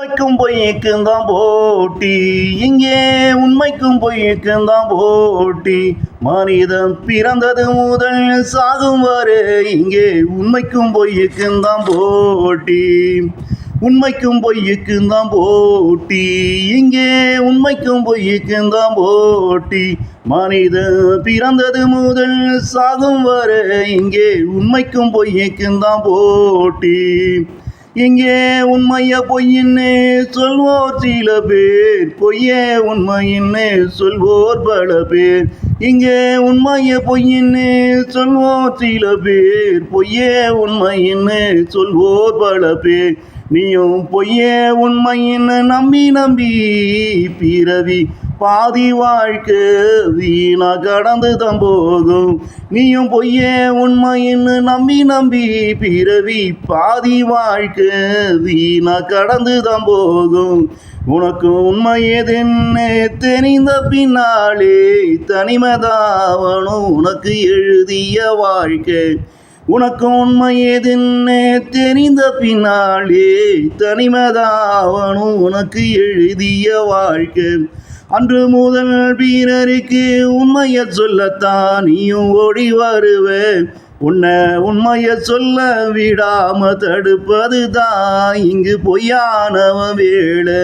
உண்மைக்கும் பொய்க்கும் தான் போட்டி, இங்கே உண்மைக்கும் பொய்க்கும் தான் போட்டி. மனிதன் பிறந்தது முதல் சாகும் வரை இங்கே உண்மைக்கும் பொய்க்கும் தான் போட்டி. உண்மைக்கும் பொய்க்கும் தான் போட்டி, இங்கே உண்மைக்கும் பொய்க்கும் தான் போட்டி. மனிதன் பிறந்தது முதல் சாகும் வரை இங்கே உண்மைக்கும் பொய்க்கும் தான் போட்டி. இங்கே உண்மைய பொய்யின்னு சொல்வோர் சில பேர், பொய்யே உண்மையின்னு சொல்வோர் பல பேர். இங்கே உண்மைய பொய்யின்னு சொல்வோர் சில பேர், பொய்யே உண்மையின்னு சொல்வோர் பல பேர். நீயும் பொய்யே உண்மையின்னு நம்பி நம்பி பிறவி பாதி வாழ்க்கை வீணா கடந்து தான் போகும். நீயும் பொய்யே உண்மைன்னு நம்பி நம்பி பிறவி பாதி வாழ்க்கை வீணா கடந்து தான் போகும். உனக்கு உண்மை எதுன்னு தெரிந்த பின்னாலே தனிமதாவனும் உனக்கு எழுதிய வாழ்க்கை. உனக்கு உண்மை எதுன்னு தெரிந்த பின்னாலே தனிமதாவனும் உனக்கு எழுதிய வாழ்க்கை. அன்று முதல் பிறருக்கு உண்மையை சொல்லத்தான் நீயும் ஓடி வருவ. உண்மையை சொல்ல விடாம தடுப்பது தான் இங்கு பொய்யானவ வேலை.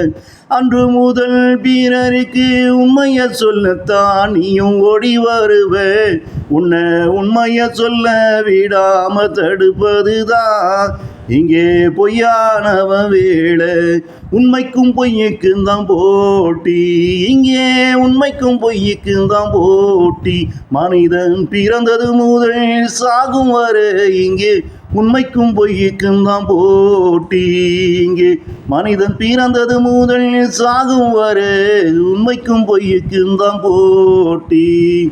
அன்று முதல் பிறருக்கு உண்மையை சொல்லத்தான் நீயும் ஓடி வருவ. உண்மையை சொல்ல விடாம தடுப்பது தான் இங்கே பொய்யானவ வேலை. உண்மைக்கும் பொய்க்கும் தான் போட்டி, இங்கே உண்மைக்கும் பொய்க்கும் தான் போட்டி. மனிதன் பிறந்தது முதல் சாகும் வரை இங்கே உண்மைக்கும் பொய்க்கும் தான் போட்டி. இங்கே மனிதன் பிறந்தது முதல் சாகும் வரை உண்மைக்கும் பொய்க்கும் தான் போட்டி.